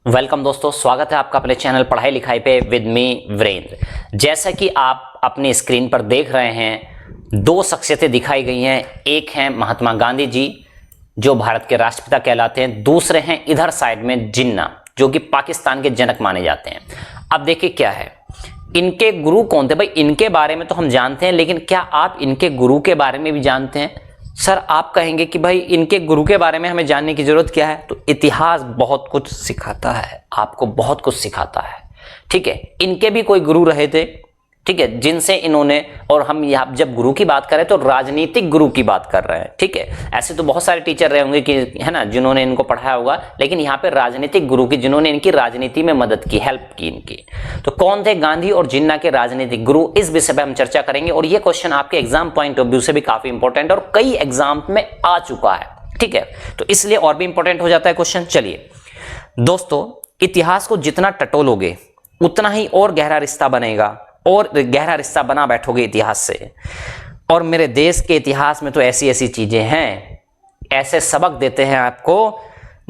Welcome दोस्तों, स्वागत है आपका अपने चैनल पढ़ाई लिखाई पे विद मी वीरेंद्र। जैसा कि आप अपनी स्क्रीन पर देख रहे हैं, दो शख्सियतें दिखाई गई हैं। एक हैं महात्मा गांधी जी जो भारत के राष्ट्रपिता कहलाते हैं, दूसरे हैं इधर साइड में जिन्ना जो कि पाकिस्तान के जनक माने जाते हैं। अब देखिए क्या है, इनके गुरु कौन थे भाई। इनके बारे में तो हम जानते हैं, लेकिन क्या आप इनके गुरु के बारे में भी जानते हैं? सर आप कहेंगे कि भाई इनके गुरु के बारे में हमें जानने की जरूरत क्या है? तो इतिहास बहुत कुछ सिखाता है, आपको बहुत कुछ सिखाता है। ठीक है, इनके भी कोई गुरु रहे थे, ठीक है, जिनसे इन्होंने, और हम यहाँ जब गुरु की बात करें तो राजनीतिक गुरु की बात कर रहे हैं। ठीक है, ऐसे तो बहुत सारे टीचर रहे होंगे कि है ना, जिन्होंने इनको पढ़ाया होगा, लेकिन यहाँ पे राजनीतिक गुरु की, जिन्होंने इनकी राजनीति में मदद की, हेल्प की इनकी। तो कौन थे गांधी और जिन्ना के राजनीतिक गुरु? इस विषय पर हम चर्चा करेंगे और ये क्वेश्चन आपके एग्जाम पॉइंट ऑफ व्यू से भी काफी इंपॉर्टेंट और कई एग्जाम में आ चुका है। ठीक है, तो इसलिए और भी इंपॉर्टेंट हो जाता है क्वेश्चन। चलिए दोस्तों, इतिहास को जितना टटोलोगे उतना ही और गहरा रिश्ता बनेगा, और गहरा रिश्ता बना बैठोगे इतिहास से। और मेरे देश के इतिहास में तो ऐसी ऐसी चीजें हैं, ऐसे सबक देते हैं आपको,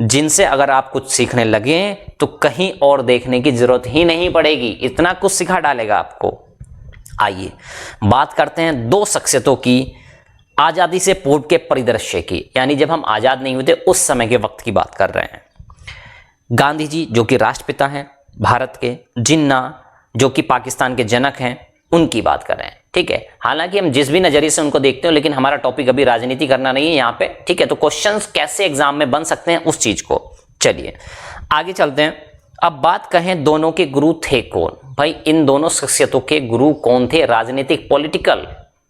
जिनसे अगर आप कुछ सीखने लगे तो कहीं और देखने की जरूरत ही नहीं पड़ेगी, इतना कुछ सिखा डालेगा आपको। आइए बात करते हैं दो शख्सियतों की, आजादी से पूर्व के परिदृश्य की, यानी जब हम आजाद नहीं हुए थे उस समय के वक्त की बात कर रहे हैं। गांधी जी जो कि राष्ट्रपिता हैं भारत के, जिन्ना जो कि पाकिस्तान के जनक हैं, उनकी बात कर रहे हैं। ठीक है, हालांकि हम जिस भी नजरिए से उनको देखते हो, लेकिन हमारा टॉपिक अभी राजनीति करना नहीं है यहाँ पे। ठीक है, तो क्वेश्चंस कैसे एग्जाम में बन सकते हैं उस चीज को, चलिए आगे चलते हैं। अब बात कहें दोनों के गुरु थे कौन? भाई इन दोनों शख्सियतों के गुरु कौन थे? राजनीतिक पॉलिटिकल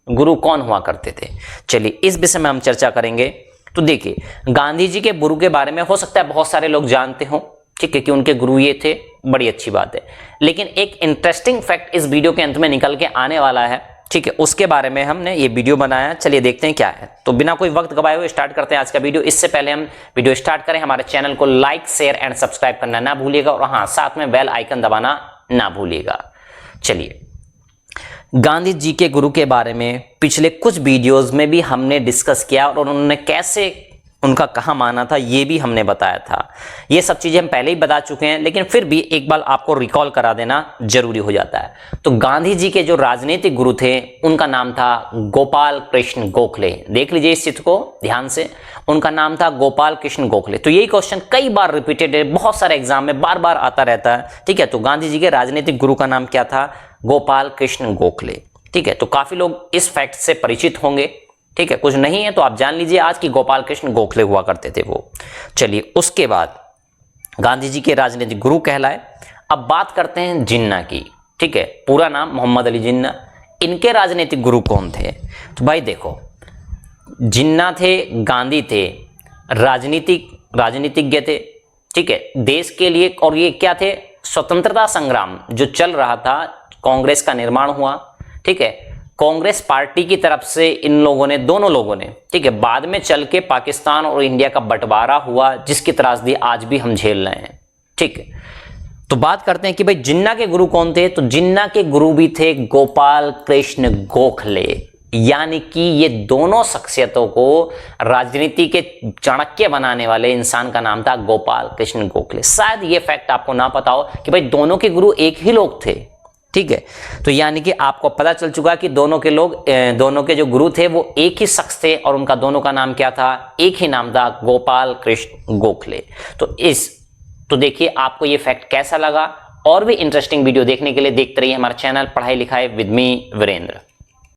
गुरु कौन हुआ करते थे? चलिए इस विषय में हम चर्चा करेंगे। तो देखिए, गांधी जी के गुरु के बारे में हो सकता है बहुत सारे लोग जानते हो, ठीक है, कि उनके गुरु ये थे, बड़ी अच्छी बात है। लेकिन एक इंटरेस्टिंग फैक्ट इस वीडियो के अंत में निकल के आने वाला है, ठीक है, उसके बारे में हमने ये वीडियो बनाया। चलिए देखते हैं क्या है। तो बिना कोई वक्त गवाए हुए स्टार्ट करते हैं आज का वीडियो। इससे पहले हम वीडियो स्टार्ट करें, हमारे चैनल को लाइक शेयर एंड सब्सक्राइब करना ना भूलिएगा, और हाँ साथ में बेल आइकन दबाना ना भूलिएगा। चलिए, गांधी जी के गुरु के बारे में पिछले कुछ वीडियोस में भी हमने डिस्कस किया, और उन्होंने कैसे, उनका कहाँ माना था, ये भी हमने बताया था। ये सब चीजें हम पहले ही बता चुके हैं, लेकिन फिर भी एक बार आपको रिकॉल करा देना जरूरी हो जाता है। तो गांधी जी के जो राजनीतिक गुरु थे उनका नाम था गोपाल कृष्ण गोखले। देख लीजिए इस चित्र को ध्यान से, उनका नाम था गोपाल कृष्ण गोखले। तो यही क्वेश्चन कई बार रिपीटेड है, बहुत सारे एग्जाम में बार बार आता रहता है। ठीक है, तो गांधी जी के राजनीतिक गुरु का नाम क्या था? गोपाल कृष्ण गोखले। ठीक है, तो काफी लोग इस फैक्ट से परिचित होंगे। ठीक है, कुछ नहीं है तो आप जान लीजिए आज की गोपाल कृष्ण गोखले हुआ करते थे वो। चलिए उसके बाद गांधी जी के राजनीतिक गुरु कहलाए। अब बात करते हैं जिन्ना की। ठीक है, पूरा नाम मोहम्मद अली जिन्ना। इनके राजनीतिक गुरु कौन थे? तो भाई देखो, जिन्ना थे, गांधी थे, राजनीतिज्ञ थे। ठीक है, देश के लिए, और ये क्या थे? स्वतंत्रता संग्राम जो चल रहा था, कांग्रेस का निर्माण हुआ। ठीक है, कांग्रेस पार्टी की तरफ से इन लोगों ने, दोनों लोगों ने, ठीक है, बाद में चल के पाकिस्तान और इंडिया का बंटवारा हुआ, जिसकी त्रासदी आज भी हम झेल रहे हैं। ठीक है, तो बात करते हैं कि भाई जिन्ना के गुरु कौन थे। तो जिन्ना के गुरु भी थे गोपाल कृष्ण गोखले, यानी कि ये दोनों शख्सियतों को राजनीति के चाणक्य बनाने वाले इंसान का नाम था गोपाल कृष्ण गोखले। शायद ये फैक्ट आपको ना पता हो कि भाई दोनों के गुरु एक ही लोग थे। ठीक है, तो यानी कि आपको पता चल चुका कि दोनों के जो गुरु थे वो एक ही शख्स थे, और उनका दोनों का नाम क्या था? एक ही नाम था, गोपाल कृष्ण गोखले। तो देखिए आपको ये फैक्ट कैसा लगा। और भी इंटरेस्टिंग वीडियो देखने के लिए देखते रहिए हमारा चैनल पढ़ाई लिखाई विद मी वीरेंद्र।